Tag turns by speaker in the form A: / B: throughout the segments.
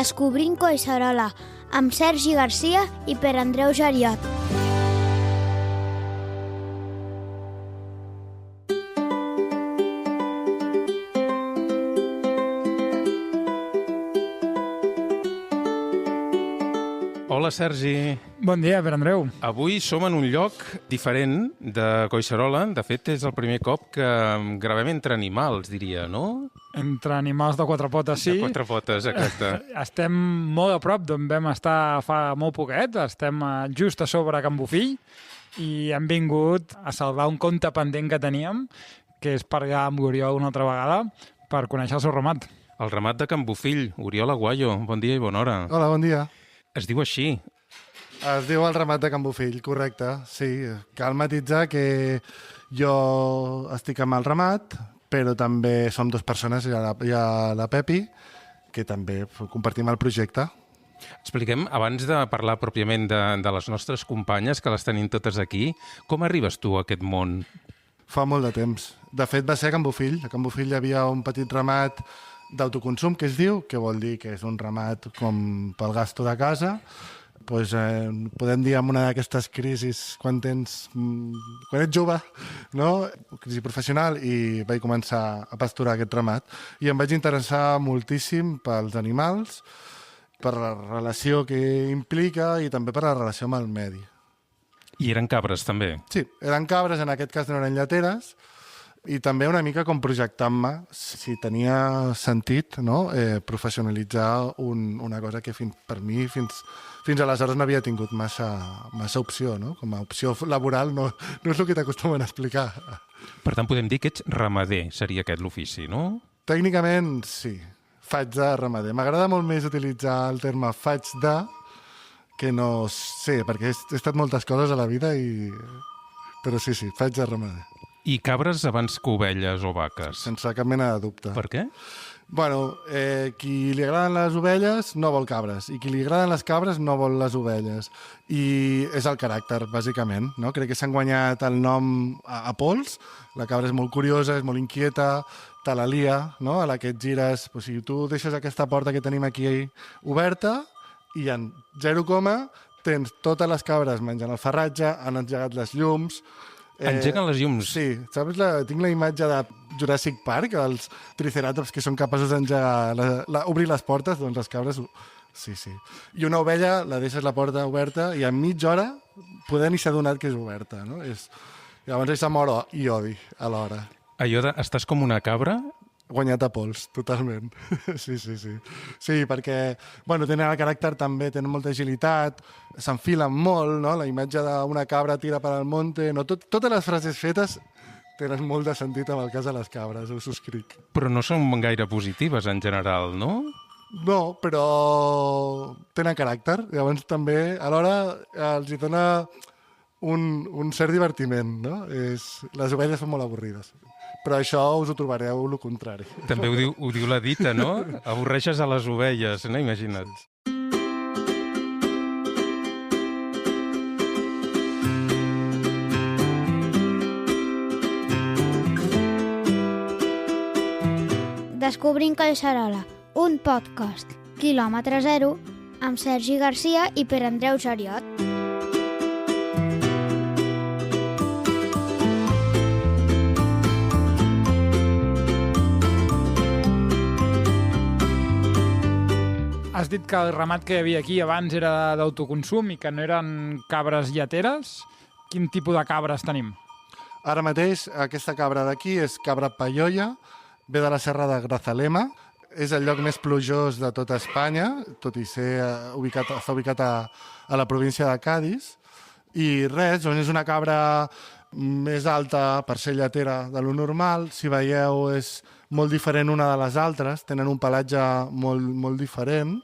A: Descobrint Collserola, amb Sergi Garcia i Per Andreu Geriot.
B: Hola, Sergi.
C: Bon dia, Per Andreu.
B: Avui som en un lloc diferent de Collserola. De fet, és el primer cop que gravem entre animals, diria, no?
C: Entre animals de quatre potes, sí.
B: De quatre potes, exacte.
C: Estem molt a prop d'on vam estar fa molt poquet. Estem just a sobre Can Bofill i hem vingut a salvar un compte pendent que teníem, que és parlar amb l'Oriol una altra vegada per conèixer el seu ramat.
B: El ramat de Can Bofill, Oriol Aguayo. Bon dia i bona hora.
D: Hola, bon dia.
B: Es diu així.
D: Es diu el ramat de Can Bofill, correcte. Sí, cal matitzar que jo estic amb el ramat, però també som dues persones, hi ha la Pepi, que també compartim el projecte.
B: Expliquem, abans de parlar pròpiament de les nostres companyes, que les tenim totes aquí, com arribes tu a aquest món?
D: Fa molt de temps. De fet, va ser a Can Bofill. A Can Bofill hi havia un petit ramat d'autoconsum, que es diu, que vol dir que és un ramat com pel gasto de casa. Pues, podem dir en una d'aquestes crisis quan ets jove, no? Crisi professional, i vaig començar a pasturar aquest ramat. I em vaig interessar moltíssim pels animals, per la relació que implica i també per la relació amb el medi.
B: I eren cabres, també?
D: Sí, eren cabres, en aquest cas no eren lleteres, i també una mica com projectant-me si tenia sentit, no? Professionalitzar una cosa que per mi fins aleshores no havia tingut massa opció, no? Com a opció laboral no és el que t'acostumen a explicar.
B: Per tant, podem dir que ets ramader, seria aquest l'ofici, no?
D: Tècnicament, sí. Faig de ramader. M'agrada molt més utilitzar el terme faig de que no sé, perquè he estat moltes coses a la vida però sí, faig de ramader.
B: I cabres abans que ovelles o vaques?
D: Sense cap mena de dubte.
B: Per què?
D: Bueno, qui li agraden les ovelles no vol cabres, i qui li agraden les cabres no vol les ovelles. I és el caràcter, bàsicament, no? Crec que s'han guanyat el nom a pols. La cabra és molt curiosa, és molt inquieta, te la lia, no? A la que et gires... Pues, si tu deixes aquesta porta que tenim aquí oberta i en 0, tens totes les cabres menjant el farratge, han engegat les llums...
B: Engeguen les llums?
D: Sí, saps? Tinc la imatge de Jurassic Park, els triceratops que són capaços d'engegar, obrir les portes, doncs les cabres... Sí. I una ovella, la deixes la porta oberta i en mitja hora poder ni s'ha adonat que és oberta, no? I llavors és amor i odi alhora.
B: Allò de estàs com una cabra?
D: Guanyat a pols, totalment. Sí. Sí, perquè tenen el caràcter també, tenen molta agilitat, s'enfilen molt, no? La imatge d'una cabra tira per al monte... No? Totes les frases fetes tenen molt de sentit en el cas de les cabres, ho subscric.
B: Però no són gaire positives en general, no?
D: No, però tenen caràcter. Llavors també alhora els hi dona un cert divertiment, no? Les ovelles són molt avorrides. Però això us ho trobareu el contrari.
B: També ho diu la dita, no? Avorreixes a les ovelles, no? Imagina't.
A: Descobrint Collserola, un podcast, quilòmetre zero, amb Sergi Garcia i Per Andreu Geriot.
C: Has dit que el ramat que hi havia aquí abans era d'autoconsum i que no eren cabres lleteres. Quin tipus de cabres tenim?
D: Ara mateix, aquesta cabra d'aquí és cabra paioia, ve de la serra de Grazalema, és el lloc més plujós de tota Espanya, tot i ser està ubicat a la província de Cadis, i res, és una cabra més alta per ser lletera de lo normal. Si veieu, és molt diferent una de les altres, tenen un pelatge molt diferent.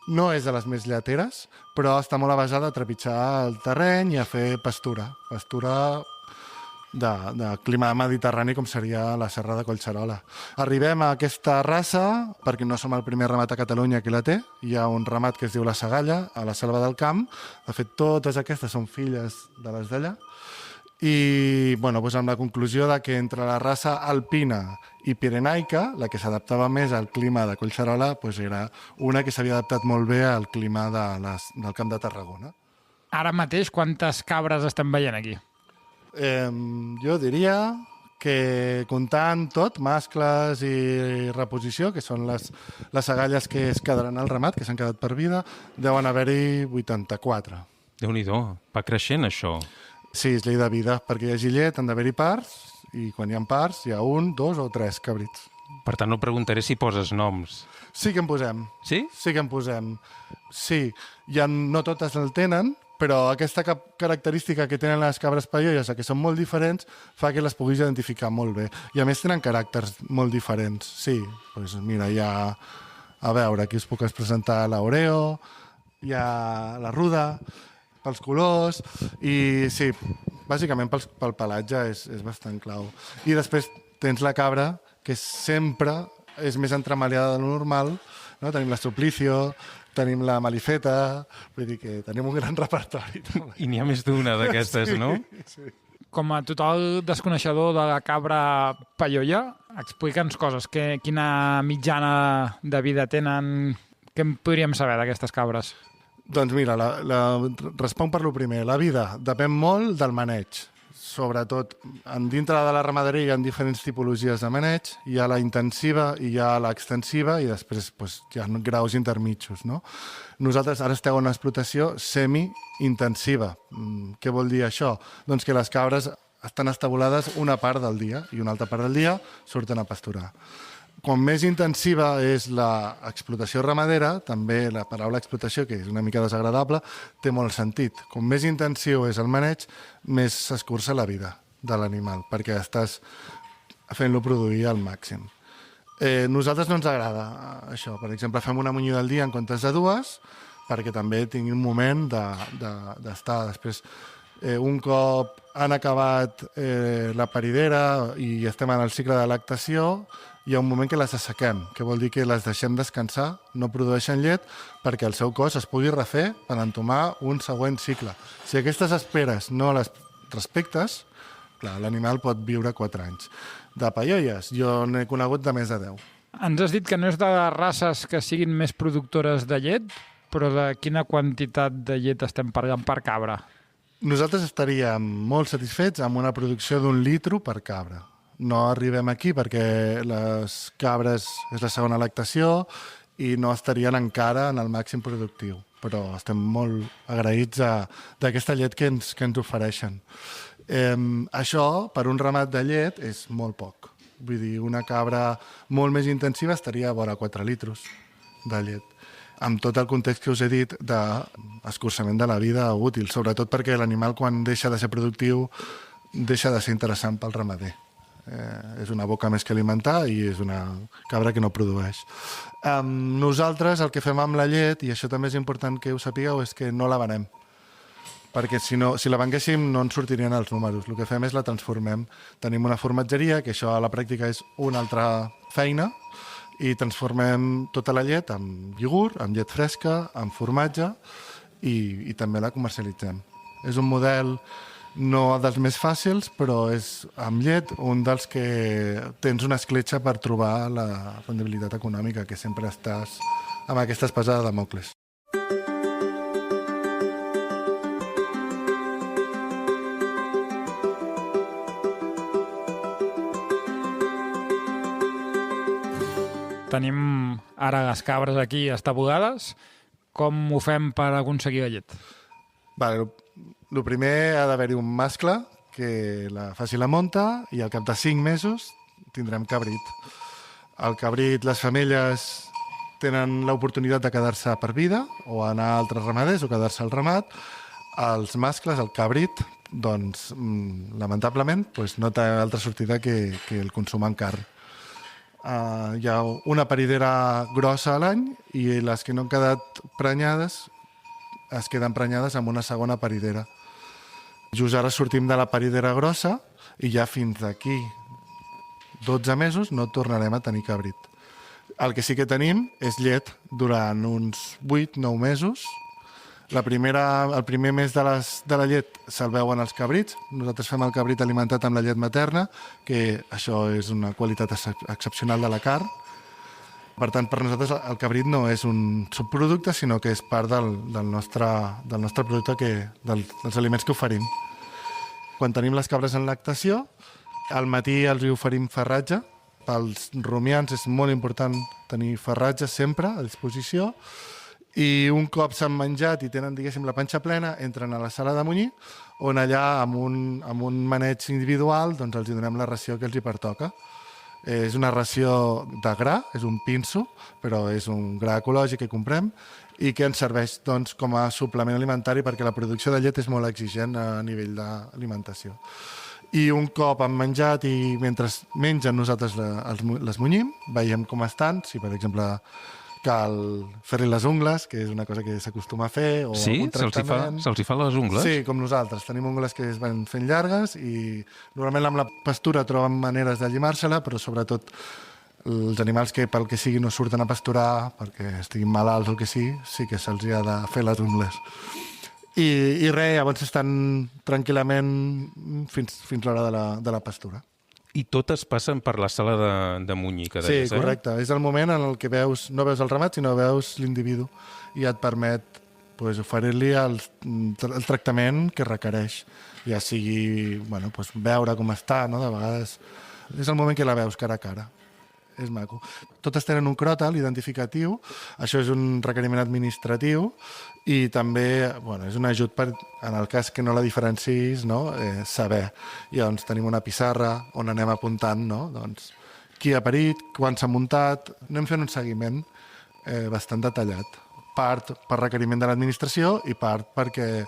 D: No és de les més lleteres, però està molt avesada a trepitjar el terreny i a fer pastura de clima mediterrani, com seria la serra de Collserola. Arribem a aquesta raça perquè no som el primer ramat a Catalunya que la té. Hi ha un ramat que es diu la Sagalla, a la Selva del Camp. De fet, totes aquestes són filles de les d'allà. I I doncs amb la conclusió de que entre la raça alpina i pirenaica, la que s'adaptava més al clima de Collserola era una que s'havia adaptat molt bé al clima del Camp de Tarragona.
C: Ara mateix, quantes cabres estem veient aquí?
D: Jo diria que comptant tot, mascles i reposició, que són les agalles que es quedaran al ramat, que s'han quedat per vida, deuen haver-hi 84.
B: Déu-n'hi-do, va creixent això.
D: Sí, és llei de vida. Perquè hi hagi llet han d'haver-hi parts, i quan hi ha parts hi ha 1, 2 o 3 cabrits.
B: Per tant, no preguntaré si poses noms.
D: Sí que en posem.
B: Sí?
D: Sí que en posem. Sí, no totes el tenen, però aquesta característica que tenen les cabres paiolles, que són molt diferents, fa que les puguis identificar molt bé. I a més tenen caràcters molt diferents. Sí, doncs mira, hi ha... A veure, aquí us puc presentar l'Oreo, hi ha la ruda, pels colors, i sí, bàsicament pel pelatge és bastant clau. I després tens la cabra, que sempre és més entremaliada de lo normal, no? Tenim la Suplicio, tenim la Malifeta, vull dir que tenim un gran repertori.
B: I n'hi ha més d'una d'aquestes, no?
D: Sí.
C: Com a total desconeixedor de la cabra paiolla, explica'ns coses. Quina mitjana de vida tenen? Què en podríem saber d'aquestes cabres?
D: Doncs mira, responc per lo primer. La vida depèn molt del maneig. Sobretot, dintre de la ramaderia hi ha diferents tipologies de maneig. Hi ha la intensiva i hi ha l'extensiva i després hi ha graus intermitjos. No? Nosaltres ara estem en una explotació semi-intensiva. Què vol dir això? Doncs que les cabres estan estabulades una part del dia i una altra part del dia surten a pasturar. Com més intensiva és l'explotació ramadera, també la paraula explotació, que és una mica desagradable, té molt sentit. Com més intensiu és el maneig, més s'escurça la vida de l'animal, perquè estàs fent-lo produir al màxim. Nosaltres no ens agrada això. Per exemple, fem una munyida al dia en comptes de 2, perquè també tingui un moment d'estar. Després, un cop han acabat la paridera i estem en el cicle de lactació, hi ha un moment que les assequem, que vol dir que les deixem descansar, no produeixen llet, perquè el seu cos es pugui refer per entomar un següent cicle. Si aquestes esperes no les respectes, clar, l'animal pot viure 4 anys. De paiolles, jo n'he conegut de més de 10.
C: Ens has dit que no és de les races que siguin més productores de llet, però de quina quantitat de llet estem parlant per cabra?
D: Nosaltres estaríem molt satisfets amb una producció d'1 litre per cabra. No arribem aquí perquè les cabres és la segona lactació i no estarien encara en el màxim productiu, però estem molt agraïts d'aquesta llet que ens ofereixen. Això, per un ramat de llet, és molt poc. Vull dir, una cabra molt més intensiva estaria a vora 4 litres de llet, amb tot el context que us he dit d'escurçament de la vida útil, sobretot perquè l'animal, quan deixa de ser productiu, deixa de ser interessant pel ramader. És una boca més que alimentar i és una cabra que no produeix. Nosaltres el que fem amb la llet, i això també és important que ho sapigueu, és que no la venem. Perquè si la venguéssim no ens sortirien els números. El que fem és la transformem. Tenim una formatgeria, que això a la pràctica és una altra feina, i transformem tota la llet en iogurt, en llet fresca, en formatge, i també la comercialitzem. És un model no dels més fàcils, però és amb llet un dels que tens una escletxa per trobar la rendibilitat econòmica, que sempre estàs amb aquesta espasa de Dàmocles.
C: Tenim ara les cabres aquí estabulades. Com ho fem per aconseguir la llet?
D: Vale, el primer ha d'haver-hi un mascle que la faci la monta i al cap de 5 mesos tindrem cabrit. El cabrit, les femelles tenen l'oportunitat de quedar-se per vida o anar a altres ramaders o quedar-se al ramat. Els mascles, el cabrit, doncs, lamentablement, no té altra sortida que el consum en carn. Hi ha una paridera grossa a l'any i les que no han quedat prenyades es queden prenyades amb una segona paridera. Just ara sortim de la paridera grossa i ja fins d'aquí 12 mesos no tornarem a tenir cabrit. El que sí que tenim és llet durant uns 8-9 mesos El primer mes de la llet se'l veuen els cabrits. Nosaltres fem el cabrit alimentat amb la llet materna, que això és una qualitat excepcional de la carn. Per tant, per nosaltres el cabrit no és un subproducte, sinó que és part del nostre producte, dels aliments que oferim. Quan tenim les cabres en lactació, al matí els hi oferim farratge. Pels rumiants és molt important tenir farratge sempre a disposició, i un cop s'han menjat i tenen, diguéssim, la panxa plena, entren a la sala de munyir, on allà, amb un maneig individual, doncs els hi donem la ració que els hi pertoca. És una ració de gra, és un pinso, però és un gra ecològic que comprem i que ens serveix doncs, com a suplement alimentari, perquè la producció de llet és molt exigent a nivell d'alimentació. I un cop han menjat i mentre mengen nosaltres les munyim, veiem com estan, si per exemple cal fer-li les ungles, que és una cosa que s'acostuma a fer, o
B: sí?
D: algun tractament.
B: Se'ls hi fa les ungles?
D: Sí, com nosaltres. Tenim ungles que es van fent llargues i normalment amb la pastura troben maneres de llimar-se-la, però sobretot els animals que pel que sigui no surten a pasturar perquè estiguin malalts o el que sigui, sí que se'ls ha de fer les ungles. I res, llavors estan tranquil·lament fins l'hora de la pastura.
B: I totes passen per la sala de munyir, que deies,
D: sí, correcte. És el moment en el que no veus el ramat, sinó veus l'individu, i et permet oferir-li el tractament que requereix. Ja sigui veure com està, no? De vegades és el moment que la veus cara a cara. És maco. Totes tenen un cròtal identificatiu, això és un requeriment administratiu, i també és un ajut per, en el cas que no la diferencis, no? Saber. I llavors tenim una pissarra on anem apuntant, no? Doncs, qui ha parit, quan s'ha muntat. Anem fent un seguiment bastant detallat. Part per requeriment de l'administració i part perquè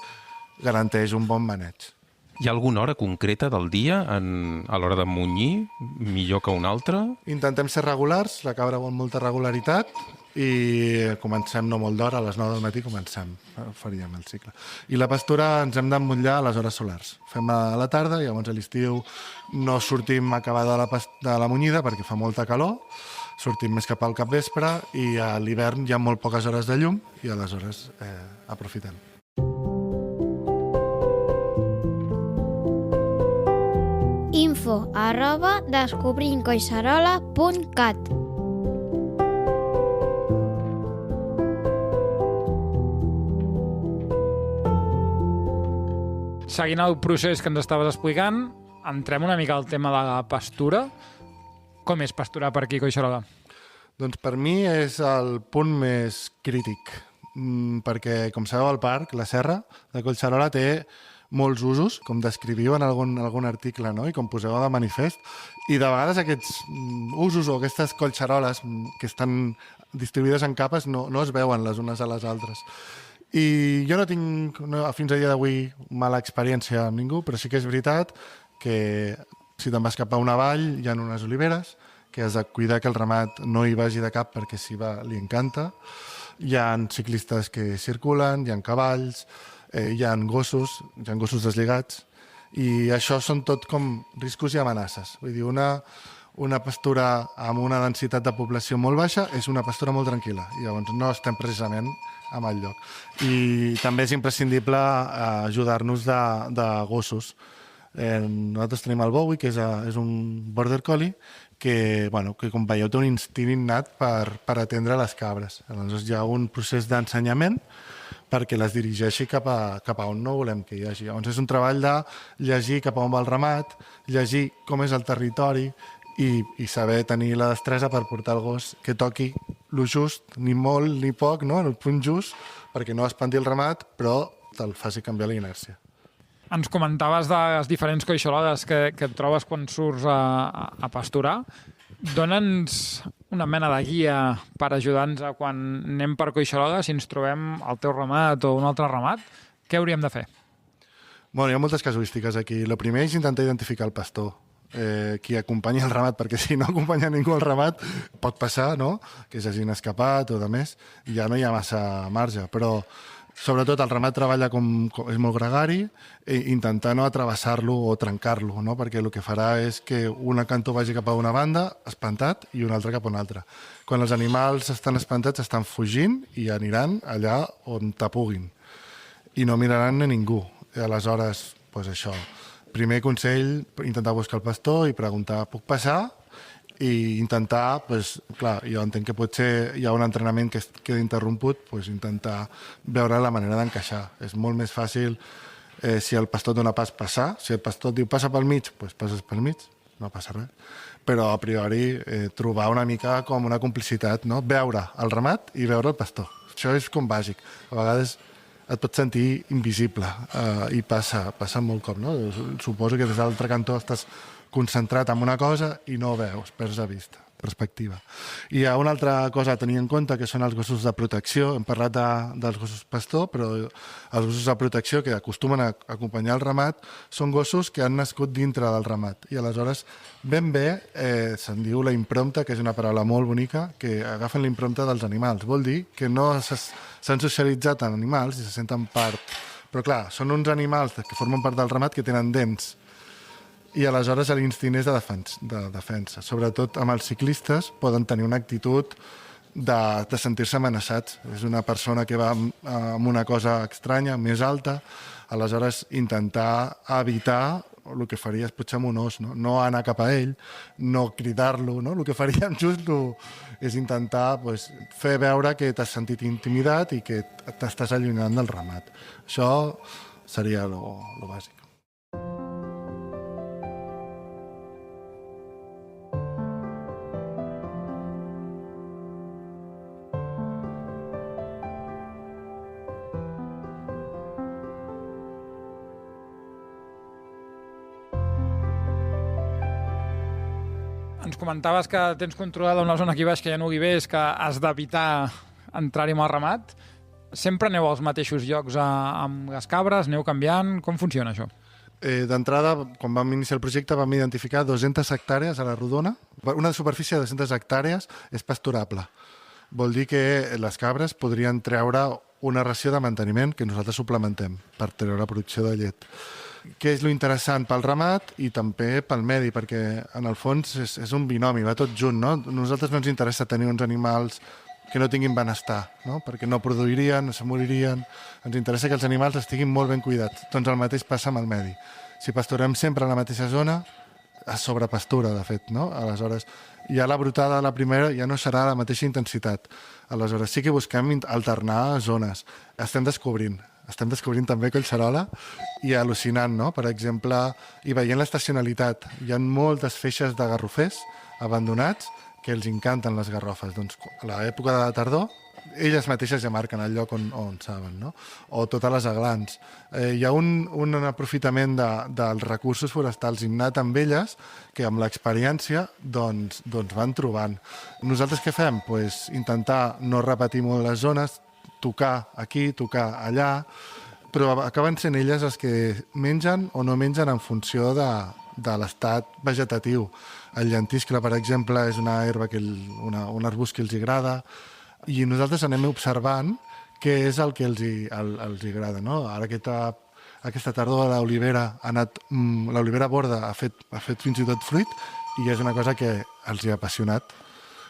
D: garanteix un bon maneig.
B: Hi ha alguna hora concreta del dia a l'hora de munyir, millor que una altra?
D: Intentem ser regulars, la cabra vol molta regularitat, i comencem no molt d'hora, a les 9 del matí faríem el cicle. I la pastura ens hem d'emmotllar a les hores solars. Fem a la tarda i llavors a l'estiu no sortim acabada de la munyida perquè fa molta calor, sortim més cap al capvespre, i a l'hivern hi ha molt poques hores de llum i aleshores aprofitem.
A: info@descobrimcoixarola.cat.
C: Seguint el procés que ens estaves explicant, entrem una mica al tema de la pastura. Com és pasturar per aquí, Collserola?
D: Doncs per mi és el punt més crític, perquè, com sabeu, el parc, la serra de Collserola, té molts usos, com descriviu en algun article, no? I com poseu de manifest, i de vegades aquests usos o aquestes collseroles que estan distribuïdes en capes no es veuen les unes a les altres. I jo no tinc, fins a dia d'avui, mala experiència amb ningú, però sí que és veritat que si te'n vas cap a una vall hi ha unes oliveres, que has de cuidar que el ramat no hi vagi de cap perquè si va li encanta. Hi ha ciclistes que circulen, hi ha cavalls, hi ha gossos deslligats, i això són tot com riscos i amenaces. Vull dir, una pastura amb una densitat de població molt baixa és una pastura molt tranquil·la, i llavors no estem precisament en el lloc. I també és imprescindible ajudar-nos de gossos. Nosaltres tenim el Bowie, que és un border collie, que com veieu té un instint innat per atendre les cabres. Aleshores hi ha un procés d'ensenyament perquè les dirigeixi cap a on no volem que hi hagi. Llavors és un treball de llegir cap a on va el ramat, llegir com és el territori i saber tenir la destresa per portar el gos que toqui lo just, ni molt ni poc, no? En el punt just, perquè no espanti el ramat, però te'l faci canviar la inèrcia.
C: Ens comentaves de les diferents collseroles que et trobes quan surts a pasturar. Dona'ns una mena de guia per ajudar-nos a quan anem per collserola, si ens trobem el teu ramat o un altre ramat, què hauríem de fer?
D: Bueno, hi ha moltes casuístiques aquí. El primer és intentar identificar el pastor, qui acompanya el ramat, perquè si no acompanya ningú al ramat pot passar, no?, que s'hagin escapat o de més, i ja no hi ha massa marge, però sobretot el ramat treballa és molt gregari, intentar no atrevessar-lo o trencar-lo, no? Perquè el que farà és que una cantó vagi cap a una banda, espantat, i una altra cap a una altra. Quan els animals estan espantats estan fugint i aniran allà on tapuguin. i no miraran a ningú. I aleshores, doncs això, primer consell, intentar buscar el pastor i preguntar, puc passar? I intentar, doncs, clar, jo entenc que potser hi ha un entrenament que queda interromput, doncs intentar veure la manera d'encaixar. És molt més fàcil si el pastor dona pas passar, si el pastor et diu passa pel mig, doncs passes pel mig, no passa res. Però a priori trobar una mica com una complicitat, no? Veure el ramat i veure el pastor. Això és com bàsic. A vegades et pots sentir invisible i passa molt cop, no? Suposo que des de l'altre cantó estàs concentrat en una cosa i no ho veus, perds de vista, perspectiva. I hi ha una altra cosa a tenir en compte, que són els gossos de protecció. Hem parlat dels gossos pastor, però els gossos de protecció que acostumen a acompanyar el ramat són gossos que han nascut dintre del ramat. I aleshores, ben bé, se'n diu la imprompta, que és una paraula molt bonica, que agafen la imprompta dels animals. Vol dir que no s'han socialitzat en animals i se senten part. Però clar, són uns animals que formen part del ramat que tenen dents. I aleshores l'instint és de defensa. Sobretot amb els ciclistes poden tenir una actitud de sentir-se amenaçats. És una persona que va amb una cosa estranya, més alta, aleshores intentar evitar el que faries potser amb un os, no anar cap a ell, no cridar-lo, no? El que faríem just és intentar fer veure que t'has sentit intimidat i que t'estàs allunyant del ramat. Això seria lo bàsic.
C: Ens comentaves que tens controlada una zona aquí baix que hi ha olivers, que has d'evitar entrar-hi amb el ramat. Sempre aneu als mateixos llocs amb les cabres? Aneu canviant? Com funciona això?
D: D'entrada, quan vam iniciar el projecte, vam identificar 200 hectàrees a la Rodona. Una superfície de 200 hectàrees és pasturable. Vol dir que les cabres podrien treure una ració de manteniment que nosaltres suplementem per treure la producció de llet. Què és lo interessant pel ramat i també pel medi, perquè en el fons és un binomi, va tot junt, no? A nosaltres no ens interessa tenir uns animals que no tinguin benestar, no? Perquè no produirien, no se moririen. Ens interessa que els animals estiguin molt ben cuidats. Doncs el mateix passa amb el medi. Si pasturem sempre a la mateixa zona, es sobrepastura, de fet, no? Aleshores, ja la brotada de la primera ja no serà la mateixa intensitat. Aleshores, sí que busquem alternar zones. Estem descobrint també Collserola i al·lucinant, no? Per exemple, i veient l'estacionalitat. Hi ha moltes feixes de garrofers abandonats que els encanten les garrofes. Doncs a l'època de la tardor, elles mateixes ja marquen el lloc on saben, no? O totes les aglans. Hi ha un aprofitament dels recursos forestals innat amb elles que amb l'experiència doncs van trobant. Nosaltres què fem? Pues intentar no repetir molt les zones, tocar aquí, tocar allà, però acaben sent elles les que mengen o no mengen en funció de l'estat vegetatiu. El llentiscle, per exemple, és una herba, un arbust que els agrada, i nosaltres anem observant què és el que els agrada, no? Ara aquesta tardor l'olivera l'olivera borda ha fet fins i tot fruit i és una cosa que els ha apassionat.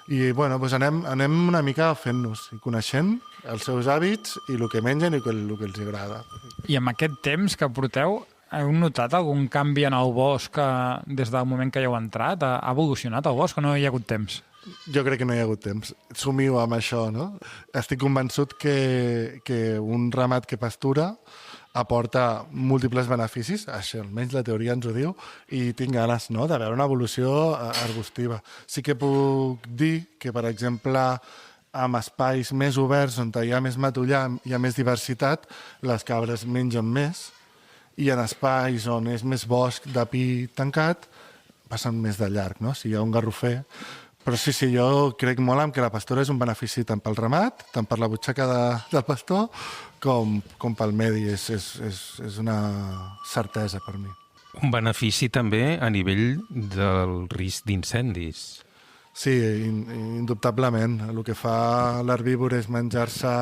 D: I bueno, doncs anem una mica fent-nos i coneixent els seus hàbits i el que mengen i el que els agrada.
C: I amb aquest temps que porteu, heu notat algun canvi en el bosc des del moment que hi heu entrat? Ha evolucionat el bosc o no hi ha hagut temps?
D: Jo crec que no hi ha hagut temps. Somio amb això, no? Estic convençut que un ramat que pastura aporta múltiples beneficis, això almenys la teoria ens ho diu, i tinc ganes, no?, de veure una evolució arbustiva. Sí que puc dir que, per exemple, amb espais més oberts on hi ha més matollar, hi ha més diversitat, les cabres mengen més, i en espais on és més bosc de pi tancat, passen més de llarg, no? Si hi ha un garrofer. Però sí, jo crec molt en que la pastura és un benefici tant pel ramat, tant per la butxaca del pastor, com pel medi. És una certesa per mi.
B: Un benefici també a nivell del risc d'incendis.
D: Sí, indubtablement. El que fa l'herbívor és menjar-se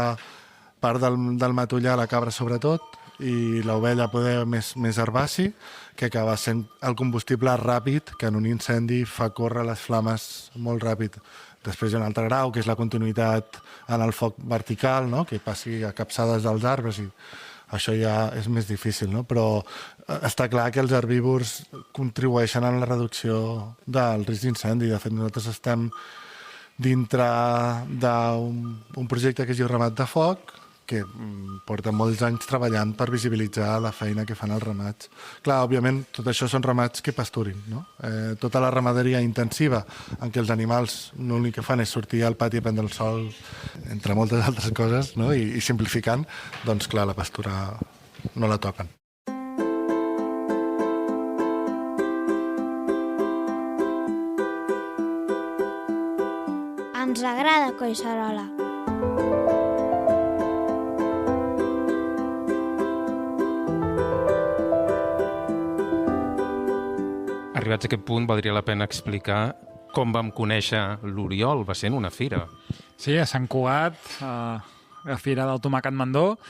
D: part del matollar, la cabra sobretot, i l'ovella poder més herbaci, que acaba sent el combustible ràpid, que en un incendi fa córrer les flames molt ràpid. Després hi ha un altre grau, que és la continuïtat en el foc vertical, no?, que passi a capçades dels arbres i això ja és més difícil, no? Però està clar que els herbívors contribueixen a la reducció del risc d'incendi. De fet, nosaltres estem dintre d'un projecte que es diu Ramat de Foc, que porta molts anys treballant per visibilitzar la feina que fan els ramats. Clar, òbviament, tot això són ramats que pasturin, no? Tota la ramaderia intensiva, en què els animals l'únic que fan és sortir al pati a prendre el sol, entre moltes altres coses, no? I simplificant, doncs clar, la pastura no la toquen.
A: Ens agrada Collserola.
B: Arribats a aquest punt, valdria la pena explicar com vam conèixer l'Oriol. Va ser en una fira.
C: Sí, a Sant Cugat, a la Fira del Tomàquet Mandó,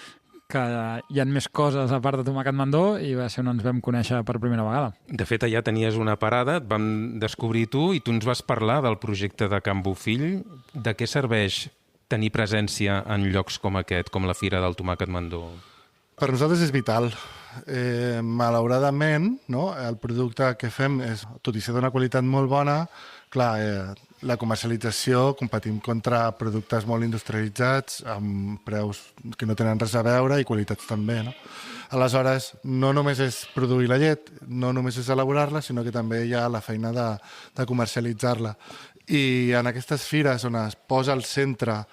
C: que hi ha més coses a part de Tomàquet Mandó, i va ser on ens vam conèixer per primera vegada.
B: De fet, allà tenies una parada, et vam descobrir tu i tu ens vas parlar del projecte de Can Bofill. De què serveix tenir presència en llocs com aquest, com la Fira del Tomàquet Mandó?
D: Per nosaltres és vital. Malauradament, no? El producte que fem és, tot i ser d'una qualitat molt bona, clar, la comercialització, competim contra productes molt industrialitzats, amb preus que no tenen res a veure i qualitats també, no? Aleshores, no només és produir la llet, no només és elaborar-la, sinó que també hi ha la feina de comercialitzar-la. I en aquestes fires on es posa al centre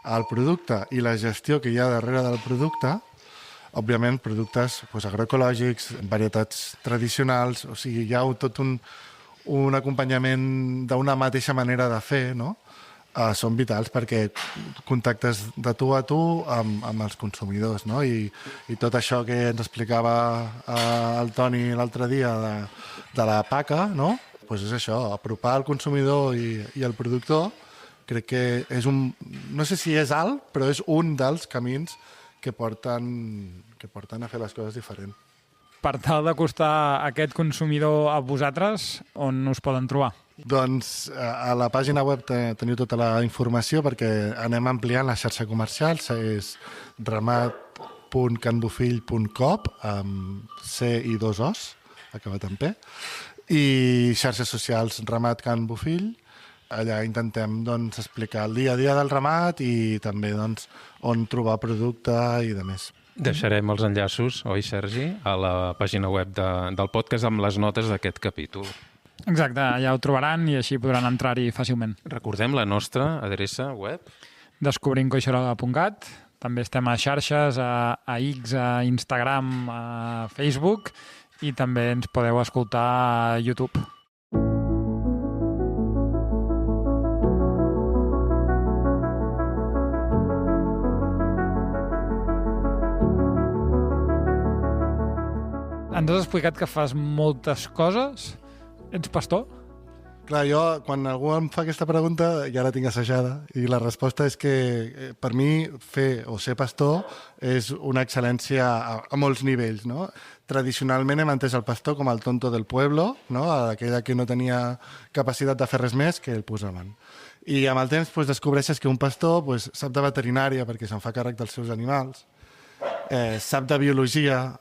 D: el producte i la gestió que hi ha darrere del producte, òbviament, productes agroecològics, varietats tradicionals, o sigui, hi ha tot un acompanyament d'una mateixa manera de fer, no? Són vitals perquè contactes de tu a tu amb els consumidors, no? I tot això que ens explicava el Toni l'altre dia de la PACA, no? Pues és això, apropar el consumidor i el productor, crec que és no sé si és alt, però és un dels camins que porten a fer les coses diferent.
C: Per tal d'acostar aquest consumidor a vosaltres, on us poden trobar?
D: Doncs a la pàgina web teniu tota la informació perquè anem ampliant la xarxa comercial, és ramat.canbofill.coop amb C i 2 Os, acabat amb P, i xarxes socials Ramat Can Bofill. Allà intentem explicar el dia a dia del ramat i també on trobar producte i de més.
B: Deixarem els enllaços, oi, Sergi, a la pàgina web del podcast amb les notes d'aquest capítol.
C: Exacte, allà ho trobaran i així podran entrar-hi fàcilment.
B: Recordem la nostra adreça web?
C: Descobrimcoixerola.cat. També estem a xarxes, a X, a Instagram, a Facebook, i també ens podeu escoltar a YouTube. Ens has explicat que fas moltes coses. Ets pastor?
D: Clar, jo, quan algú em fa aquesta pregunta, ja la tinc assajada, i la resposta és que per mi fer o ser pastor és una excel·lència a molts nivells, no? Tradicionalment hem entès el pastor com el tonto del pueblo, no? Aquell que no tenia capacitat de fer res més que el posaven. I amb el temps descobreixes que un pastor sap de veterinària perquè se'n fa càrrec dels seus animals, sap de biologia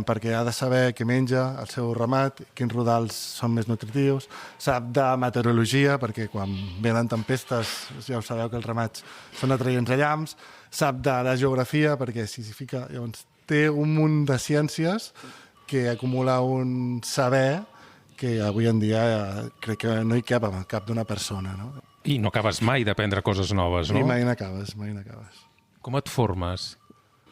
D: perquè ha de saber què menja el seu ramat, quins rodals són més nutritius, sap de meteorologia perquè quan venen tempestes ja ho sabeu que els ramats són atraients a llamps, sap de la geografia perquè s'hi fica, llavors té un munt de ciències que acumula un saber que avui en dia crec que no hi cap en el cap d'una persona, no?
B: I no acabes mai d'aprendre coses noves, no?
D: I mai n'acabes, mai n'acabes.
B: Com et formes?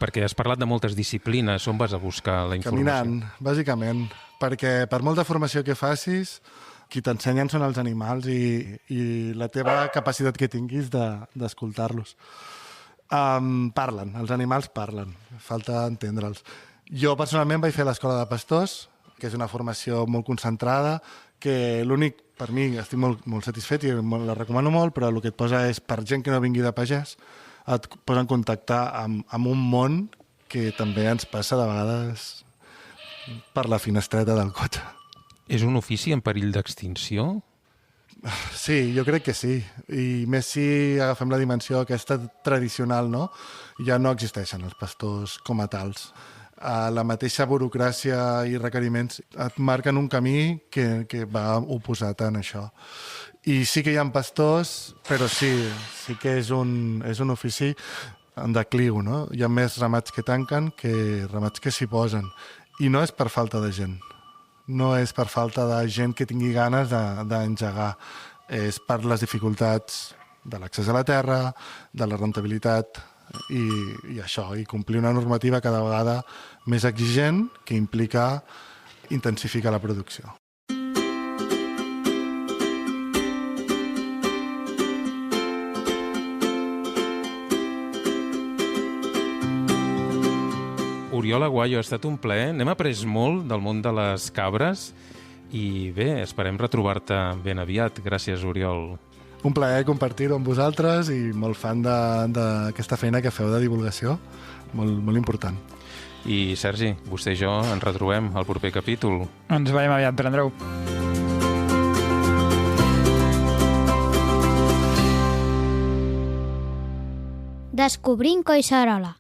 B: Perquè has parlat de moltes disciplines, on vas a buscar la informació?
D: Caminant, bàsicament, perquè per molta formació que facis, qui t'ensenyen són els animals i la teva capacitat que tinguis d'escoltar-los. Parlen, els animals parlen, falta entendre'ls. Jo personalment vaig fer l'Escola de Pastors, que és una formació molt concentrada, que l'únic, per mi, estic molt satisfet i la recomano molt, però el que et posa és, per gent que no vingui de pagès, et posa en contacte amb un món que també ens passa de vegades per la finestreta del cotxe.
B: És un ofici en perill d'extinció?
D: Sí, jo crec que sí. I més si agafem la dimensió aquesta tradicional, no? Ja no existeixen els pastors com a tals. La mateixa burocràcia i requeriments et marquen un camí que va oposat en això. I sí que hi ha pastors, però sí que és un ofici en decliu, no? Hi ha més ramats que tanquen que ramats que s'hi posen. I no és per falta de gent. No és per falta de gent que tingui ganes d'engegar. És per les dificultats de l'accés a la terra, de la rentabilitat i això, i complir una normativa cada vegada més exigent que implica intensificar la producció.
B: Oriol Aguayo, ha estat un plaer. N'hem après molt del món de les cabres i bé, esperem retrobar-te ben aviat. Gràcies, Oriol.
D: Un plaer compartir-ho amb vosaltres i molt fan d'aquesta feina que feu de divulgació, molt important.
B: I, Sergi, vostè i jo ens retrobem al proper capítol.
C: Ens veiem aviat, Pere Andreu.
A: Descobrint Collserola.